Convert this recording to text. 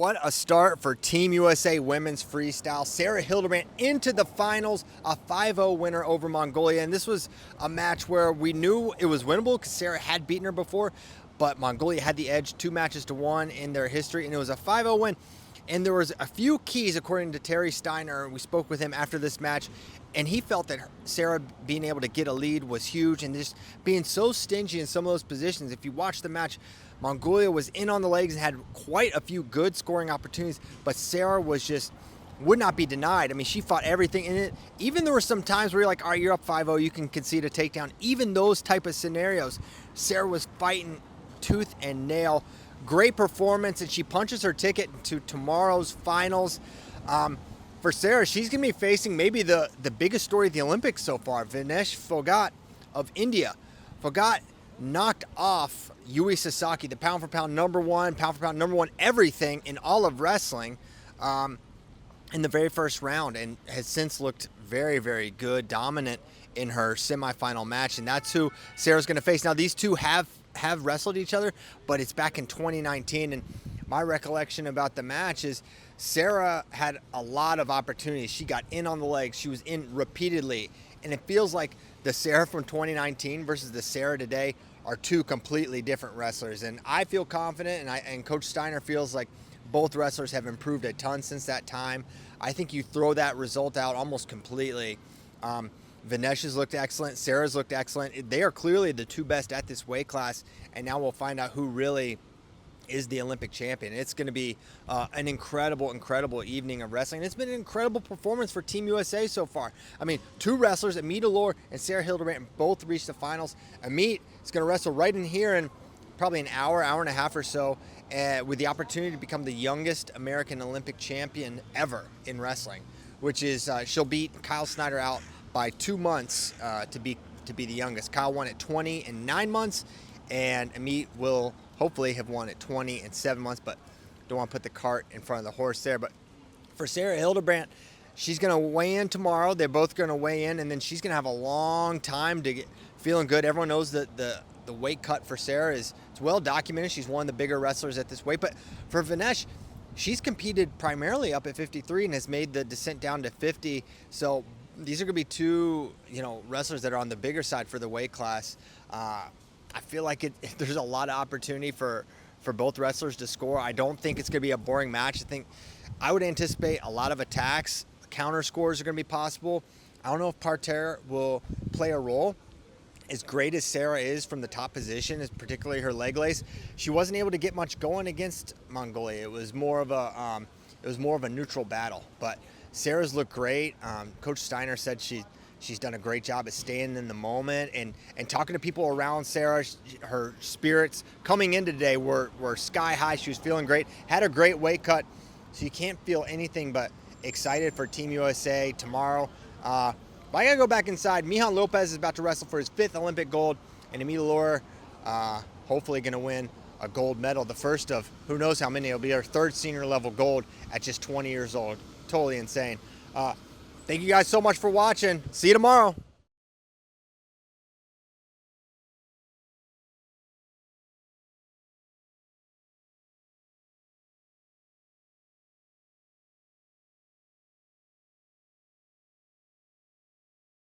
What a start for Team USA Women's Freestyle. Sarah Hildebrandt into the finals, a 5-0 winner over Mongolia. And this was a match where we knew it was winnable because Sarah had beaten her before, but Mongolia had the edge 2-1 in their history, and it was a 5-0 win. And there was a few keys, according to Terry Steiner. We spoke with him after this match, and he felt that Sarah being able to get a lead was huge, and just being so stingy in some of those positions. If you watch the match, Mongolia was in on the legs and had quite a few good scoring opportunities, but Sarah would not be denied. I mean, she fought everything in it. Even there were some times where you're like, all right, you're up 5-0, you can concede a takedown. Even those type of scenarios, Sarah was fighting tooth and nail. Great performance, and she punches her ticket to tomorrow's finals. For Sarah, she's going to be facing maybe the biggest story of the Olympics so far, Vinesh Phogat of India. Phogat knocked off Yui Sasaki, the pound-for-pound number one everything in all of wrestling in the very first round, and has since looked very, very good, dominant in her semifinal match, and that's who Sarah's going to face. Now, these two have wrestled each other, but it's back in 2019, and my recollection about the match is Sarah had a lot of opportunities. She got in on the legs. She was in repeatedly, and it feels like the Sarah from 2019 versus the Sarah today are two completely different wrestlers, and I feel confident, and Coach Steiner feels like both wrestlers have improved a ton since that time. I think you throw that result out almost completely. Vinesh's looked excellent. Sarah's looked excellent. They are clearly the two best at this weight class, and now we'll find out who really is the Olympic champion. It's going to be an incredible, incredible evening of wrestling. It's been an incredible performance for Team USA so far. I mean, two wrestlers, Amit Allure and Sarah Hildebrandt, both reached the finals. Amit is going to wrestle right in here in probably an hour and a half or so, with the opportunity to become the youngest American Olympic champion ever in wrestling, which is she'll beat Kyle Snyder out by 2 months to be the youngest. Kyle won at 20 and 9 months, and Amit will hopefully have won at 20 and 7 months, but don't want to put the cart in front of the horse there. But for Sarah Hildebrandt, she's going to weigh in tomorrow. They're both going to weigh in, and then she's going to have a long time to get feeling good. Everyone knows that the weight cut for Sarah it's well documented. She's one of the bigger wrestlers at this weight. But for Vinesh, she's competed primarily up at 53 and has made the descent down to 50. So these are going to be two, wrestlers that are on the bigger side for the weight class. I feel like there's a lot of opportunity for both wrestlers to score. I don't think it's going to be a boring match. I would anticipate a lot of attacks. Counter scores are going to be possible. I don't know if parterre will play a role. As great as Sarah is from the top position, particularly her leg lace, she wasn't able to get much going against Mongolia. It was more of a neutral battle. But Sarah's looked great. Coach Steiner said she's done a great job at staying in the moment and talking to people around Sarah. Her spirits coming in today were sky high. She was feeling great. Had a great weight cut, so you can't feel anything but excited for Team USA tomorrow. But I got to go back inside. Mijan Lopez is about to wrestle for his 5th Olympic gold, and Amit Allure hopefully going to win a gold medal, the first of who knows how many. It'll be her 3rd senior level gold at just 20 years old. Totally insane. Thank you guys so much for watching. See you tomorrow.